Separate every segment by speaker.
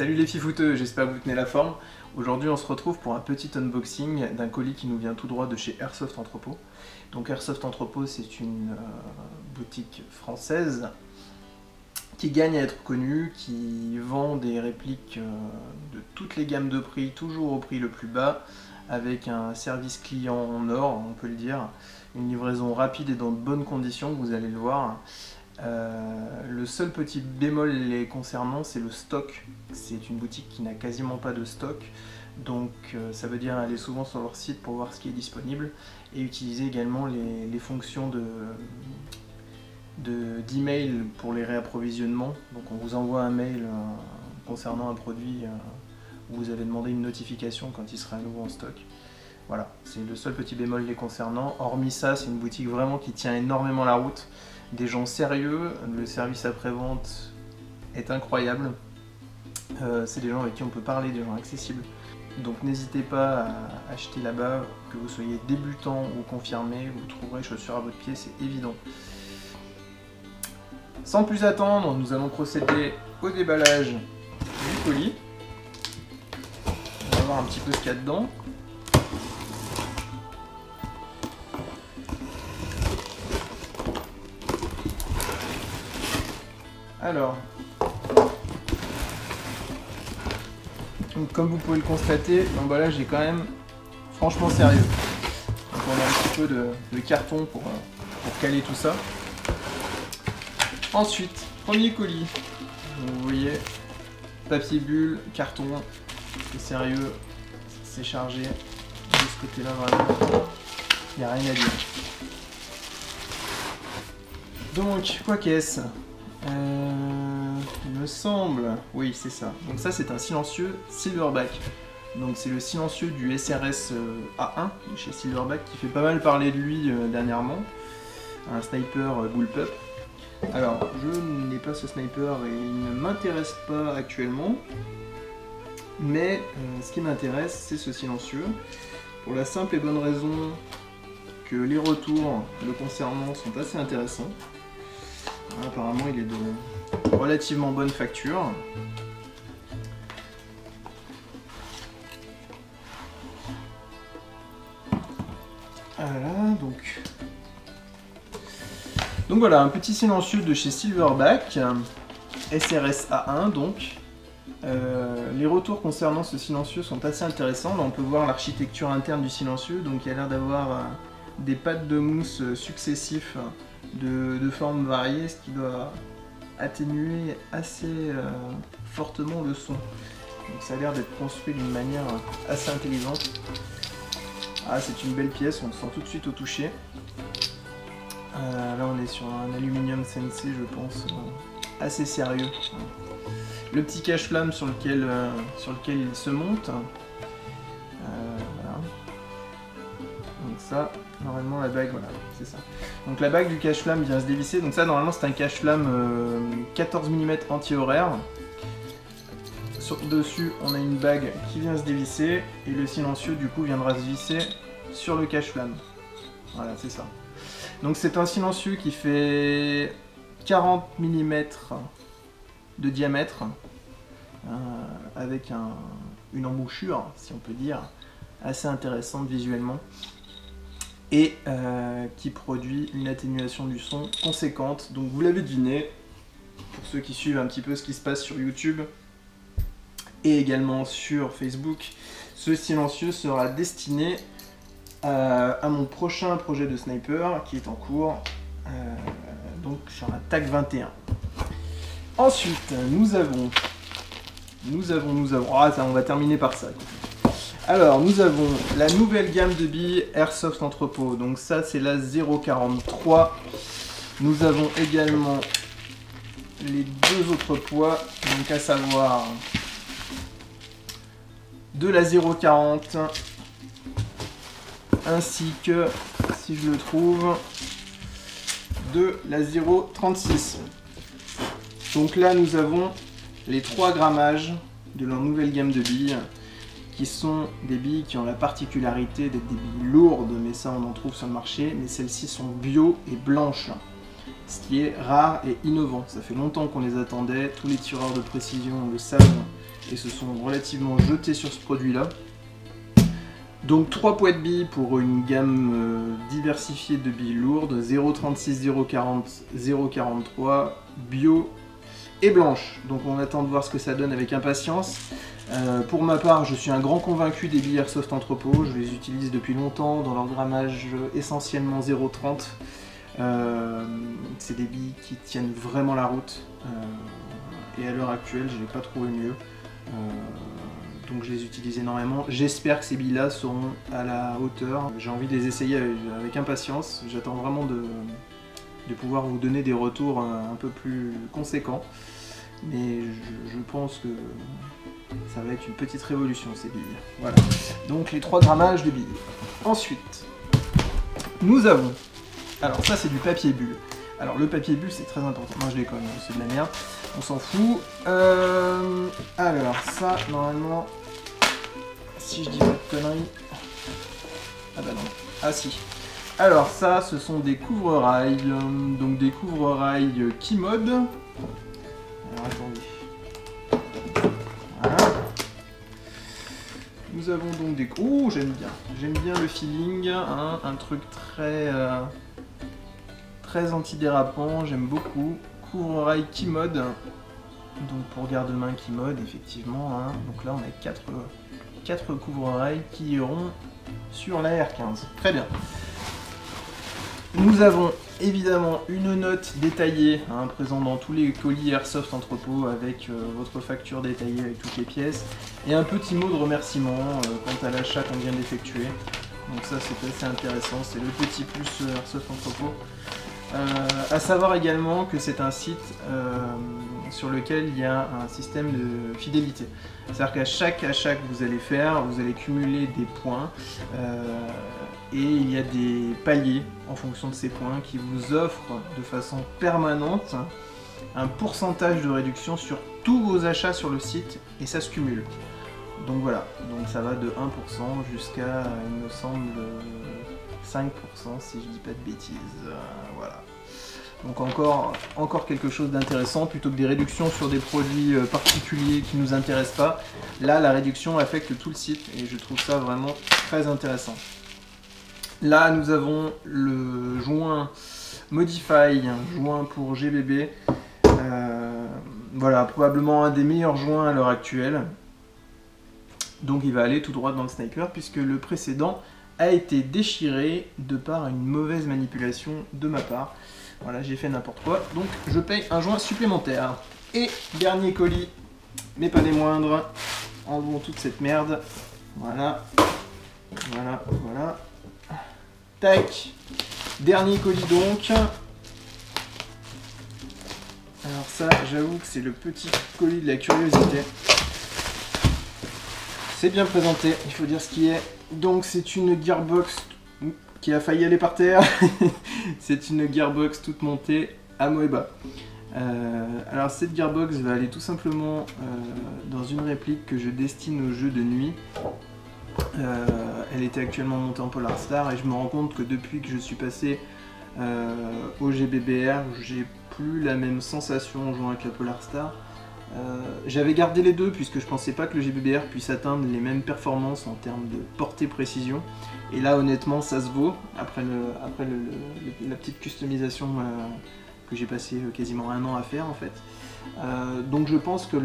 Speaker 1: Salut les fifouteux, j'espère que vous tenez la forme. Aujourd'hui on se retrouve pour un petit unboxing d'un colis qui nous vient tout droit de chez Airsoft Entrepôt. Donc Airsoft Entrepôt, c'est une boutique française qui gagne à être connue, qui vend des répliques de toutes les gammes de prix, toujours au prix le plus bas, avec un service client en or, on peut le dire, une livraison rapide et dans de bonnes conditions, vous allez le voir. Le seul petit bémol les concernant, c'est le stock. C'est une boutique qui n'a quasiment pas de stock, donc ça veut dire aller souvent sur leur site pour voir ce qui est disponible et utiliser également les fonctions d'email pour les réapprovisionnements. Donc on vous envoie un mail concernant un produit où vous avez demandé une notification quand il sera à nouveau en stock. Voilà, c'est le seul petit bémol les concernant. Hormis ça, c'est une boutique vraiment qui tient énormément la route. Des gens sérieux, le service après-vente est incroyable. C'est des gens avec qui on peut parler, des gens accessibles. Donc n'hésitez pas à acheter là-bas, que vous soyez débutant ou confirmé, vous trouverez chaussures à votre pied, c'est évident. Sans plus attendre, nous allons procéder au déballage du colis. On va voir un petit peu ce qu'il y a dedans. Alors, donc comme vous pouvez le constater, l'emballage est quand même franchement sérieux. Donc on a un petit peu de carton pour caler tout ça. Ensuite, premier colis. Donc, vous voyez, papier bulle, carton, c'est sérieux, c'est chargé. De ce côté-là, vraiment, il n'y a rien à dire. Donc, quoi qu'est-ce ? Il me semble, oui c'est ça. Donc ça c'est un silencieux Silverback. Donc c'est le silencieux du SRS A1 chez Silverback qui fait pas mal parler de lui dernièrement. Un sniper bullpup. Alors je n'ai pas ce sniper et il ne m'intéresse pas actuellement. Mais ce qui m'intéresse c'est ce silencieux. Pour la simple et bonne raison que les retours le concernant sont assez intéressants. Apparemment il est de relativement bonne facture. Voilà, donc voilà, un petit silencieux de chez Silverback, SRS A1 donc. Les retours concernant ce silencieux sont assez intéressants. Là on peut voir l'architecture interne du silencieux, donc il a l'air d'avoir des pattes de mousse successifs de formes variées, ce qui doit atténuer assez fortement le son. Donc ça a l'air d'être construit d'une manière assez intelligente. Ah, c'est une belle pièce, on le sent tout de suite au toucher. Là on est sur un aluminium Sensei, je pense, assez sérieux. Le petit cache-flamme sur lequel il se monte. Voilà. Donc ça, normalement la bague, voilà, c'est ça. Donc la bague du cache-flamme vient se dévisser. Donc ça, normalement, c'est un cache-flamme 14 mm anti-horaire. Dessus, on a une bague qui vient se dévisser et le silencieux, du coup, viendra se visser sur le cache-flamme. Voilà, c'est ça. Donc c'est un silencieux qui fait 40 mm de diamètre avec une embouchure, si on peut dire, assez intéressante visuellement. Et qui produit une atténuation du son conséquente. Donc vous l'avez deviné, pour ceux qui suivent un petit peu ce qui se passe sur YouTube et également sur Facebook, ce silencieux sera destiné à mon prochain projet de sniper qui est en cours, donc sur un TAC 21. Ensuite, nous avons... Ah, ça, on va terminer par ça. Alors, nous avons la nouvelle gamme de billes Airsoft Entrepôt. Donc ça, c'est la 0,43. Nous avons également les deux autres poids, donc à savoir de la 0,40 ainsi que, si je le trouve, de la 0,36. Donc là, nous avons les 3 grammages de leur nouvelle gamme de billes, qui sont des billes qui ont la particularité d'être des billes lourdes, mais ça on en trouve sur le marché, mais celles-ci sont bio et blanches, ce qui est rare et innovant. Ça fait longtemps qu'on les attendait, tous les tireurs de précision le savent, et se sont relativement jetés sur ce produit-là. Donc 3 poids de billes pour une gamme diversifiée de billes lourdes, 0,36, 0,40, 0,43, bio et blanche. Donc on attend de voir ce que ça donne avec impatience. Pour ma part, je suis un grand convaincu des billes Airsoft Entrepôt, je les utilise depuis longtemps dans leur grammage essentiellement 0,30. C'est des billes qui tiennent vraiment la route et à l'heure actuelle je n'ai pas trouvé mieux, donc je les utilise énormément. J'espère que ces billes là seront à la hauteur, j'ai envie de les essayer avec impatience, j'attends vraiment de pouvoir vous donner des retours un peu plus conséquents, mais je pense que ça va être une petite révolution ces billes. Voilà, donc les 3 grammages de billes. Ensuite nous avons, alors ça c'est du papier bulle. Alors le papier bulle c'est très important, moi je déconne, c'est de la merde, on s'en fout. Alors ça normalement, si je dis pas de conneries, ah bah non, ah si. Alors ça ce sont des couvre-rails, donc des couvre-rails Keymode. Alors attendez. Voilà. Nous avons donc des... Oh j'aime bien le feeling, hein, un truc très... très antidérapant, j'aime beaucoup. Couvre-rail Keymode, donc pour garde-main Keymode, effectivement. Hein. Donc là, on a 4 couvre-rails qui iront sur la R15. Très bien. Nous avons évidemment une note détaillée, hein, présente dans tous les colis Airsoft Entrepôt avec votre facture détaillée avec toutes les pièces. Et un petit mot de remerciement quant à l'achat qu'on vient d'effectuer. Donc ça, c'est assez intéressant, c'est le petit plus Airsoft Entrepôt. À savoir également que c'est un site sur lequel il y a un système de fidélité. C'est-à-dire qu'à chaque achat que vous allez faire, vous allez cumuler des points et il y a des paliers en fonction de ces points qui vous offrent de façon permanente un pourcentage de réduction sur tous vos achats sur le site et ça se cumule. Donc voilà, donc ça va de 1% jusqu'à, il me semble, 5% si je dis pas de bêtises, voilà. Donc encore quelque chose d'intéressant, plutôt que des réductions sur des produits particuliers qui ne nous intéressent pas. Là, la réduction affecte tout le site et je trouve ça vraiment très intéressant. Là, nous avons le joint Modify, joint pour GBB. Voilà, probablement un des meilleurs joints à l'heure actuelle. Donc il va aller tout droit dans le sniper puisque le précédent a été déchiré de par une mauvaise manipulation de ma part. Voilà, j'ai fait n'importe quoi, donc je paye un joint supplémentaire. Et dernier colis, mais pas des moindres, enlevons toute cette merde. Voilà, voilà, voilà. Tac. Dernier colis donc. Alors ça, j'avoue que c'est le petit colis de la curiosité. C'est bien présenté, il faut dire ce qui est. Donc c'est une gearbox qui a failli aller par terre. C'est une gearbox toute montée à Moeba. Alors cette gearbox va aller tout simplement dans une réplique que je destine aux jeux de nuit. Elle était actuellement montée en Polar Star et je me rends compte que depuis que je suis passé au GBBR, j'ai plus la même sensation en jouant avec la Polar Star. J'avais gardé les deux puisque je pensais pas que le GBBR puisse atteindre les mêmes performances en termes de portée-précision. Et là honnêtement ça se vaut après la petite customisation que j'ai passé quasiment un an à faire en fait. Donc je pense que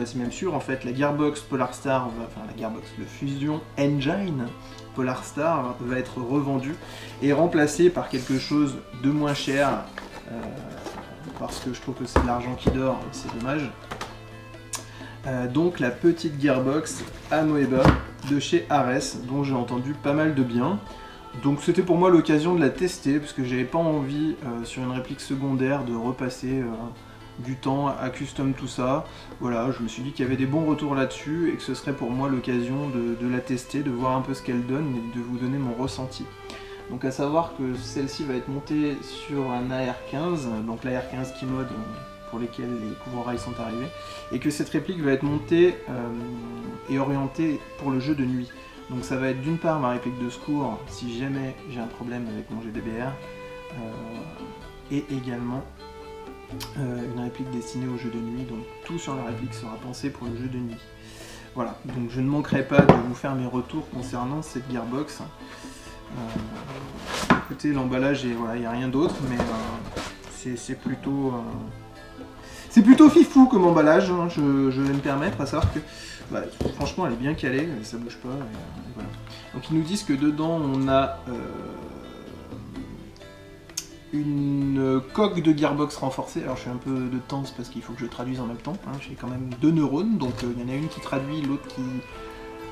Speaker 1: c'est même sûr en fait, la gearbox Polar Star, le Fusion Engine Polar Star va être revendu et remplacé par quelque chose de moins cher parce que je trouve que c'est de l'argent qui dort et c'est dommage. Donc la petite gearbox Amoeba de chez Ares, dont j'ai entendu pas mal de bien. Donc c'était pour moi l'occasion de la tester, parce que j'avais pas envie sur une réplique secondaire de repasser du temps à custom tout ça. Voilà, je me suis dit qu'il y avait des bons retours là-dessus et que ce serait pour moi l'occasion de la tester, de voir un peu ce qu'elle donne et de vous donner mon ressenti. Donc à savoir que celle-ci va être montée sur un AR15, donc l'AR15 Keymode pour lesquels les couvre-rails sont arrivés, et que cette réplique va être montée et orientée pour le jeu de nuit. Donc ça va être d'une part ma réplique de secours si jamais j'ai un problème avec mon GBBR, et également une réplique destinée au jeu de nuit, donc tout sur la réplique sera pensé pour le jeu de nuit. Voilà, donc je ne manquerai pas de vous faire mes retours concernant cette Gearbox. Écoutez, l'emballage, voilà, il n'y a rien d'autre, mais c'est plutôt fifou comme emballage, hein, je vais me permettre, à savoir que bah, franchement elle est bien calée, ça bouge pas, et voilà. Donc ils nous disent que dedans on a une coque de Gearbox renforcée. Alors je suis un peu de temps parce qu'il faut que je traduise en même temps, hein. J'ai quand même 2 neurones, donc il y en a une qui traduit, l'autre qui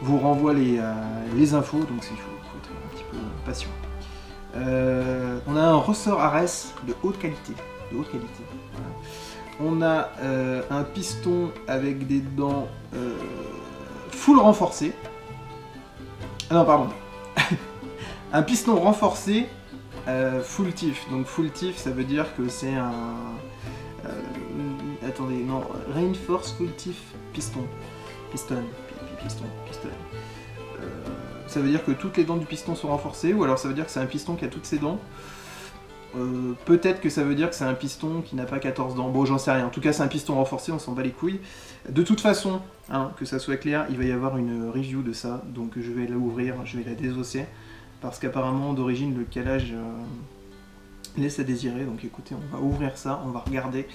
Speaker 1: vous renvoie les infos, donc il faut être un petit peu patient. On a un ressort Ares de haute qualité, voilà. On a un piston avec des dents full renforcées. Ah non, pardon. Un piston renforcé full TIF. Donc full TIF, ça veut dire que c'est un... attendez, non, Reinforce Full TIF Piston. Piston. Ça veut dire que toutes les dents du piston sont renforcées, ou alors ça veut dire que c'est un piston qui a toutes ses dents. Peut-être que ça veut dire que c'est un piston qui n'a pas 14 dents. Bon, j'en sais rien. En tout cas, c'est un piston renforcé, on s'en bat les couilles. De toute façon, hein, que ça soit clair, il va y avoir une review de ça. Donc je vais l'ouvrir, je vais la désosser. Parce qu'apparemment, d'origine, le calage laisse à désirer. Donc écoutez, on va ouvrir ça, on va regarder.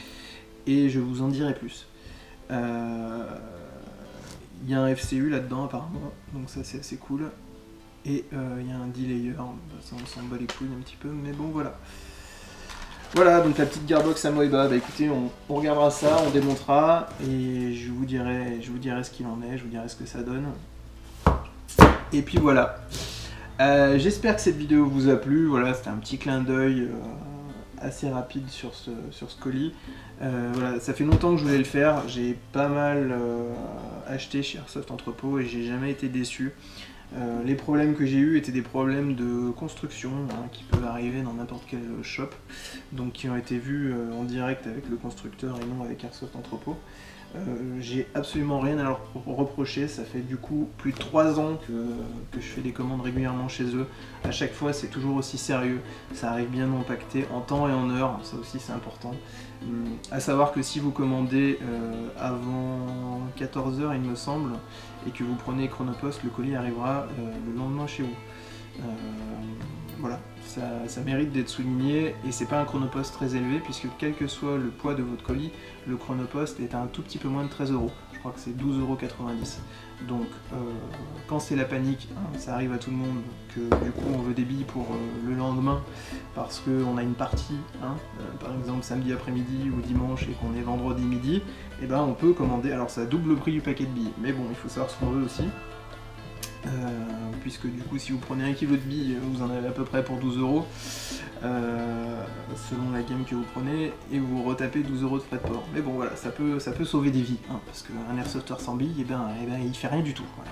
Speaker 1: Et je vous en dirai plus. Il y a un FCU là-dedans, apparemment. Donc ça, c'est assez cool. Et il y a un delayer. Ça, on s'en bat les couilles un petit peu. Mais bon, voilà. Voilà, donc la petite Gearbox Amoeba, bah écoutez, on regardera ça, on démontera, et je vous dirai ce qu'il en est, je vous dirai ce que ça donne. Et puis voilà. J'espère que cette vidéo vous a plu, voilà, c'était un petit clin d'œil assez rapide sur ce colis. Voilà, ça fait longtemps que je voulais le faire, j'ai pas mal acheté chez Airsoft Entrepôt et j'ai jamais été déçu. Les problèmes que j'ai eu étaient des problèmes de construction, hein, qui peuvent arriver dans n'importe quel shop, donc qui ont été vus en direct avec le constructeur et non avec Airsoft Entrepôt. J'ai absolument rien à leur reprocher, ça fait du coup plus de 3 ans que je fais des commandes régulièrement chez eux. À chaque fois c'est toujours aussi sérieux, ça arrive bien empaqueté en temps et en heure, ça aussi c'est important. À savoir que si vous commandez avant 14 h il me semble, et que vous prenez Chronopost, le colis arrivera le lendemain chez vous. Voilà, ça mérite d'être souligné, et c'est pas un Chronopost très élevé, puisque quel que soit le poids de votre colis, le Chronopost est à un tout petit peu moins de 13 €. Je crois que c'est 12,90 €. Donc quand c'est la panique, hein, ça arrive à tout le monde, que du coup on veut des billes pour le lendemain, parce qu'on a une partie, hein, par exemple samedi après-midi ou dimanche, et qu'on est vendredi midi, et ben on peut commander, alors ça double le prix du paquet de billes, mais bon, il faut savoir ce qu'on veut aussi. Puisque du coup si vous prenez 1 kg de billes, vous en avez à peu près pour 12 € selon la gamme que vous prenez, et vous retapez 12 € de frais de port. Mais bon voilà, ça peut sauver des vies, hein, parce qu'un airsofter sans billes, et ben, il fait rien du tout. Voilà.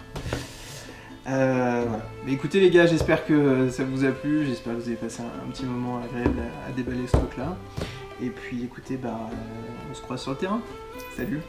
Speaker 1: Voilà. Mais écoutez les gars, j'espère que ça vous a plu, j'espère que vous avez passé un petit moment agréable à déballer ce truc là. Et puis écoutez, bah, on se croise sur le terrain. Salut!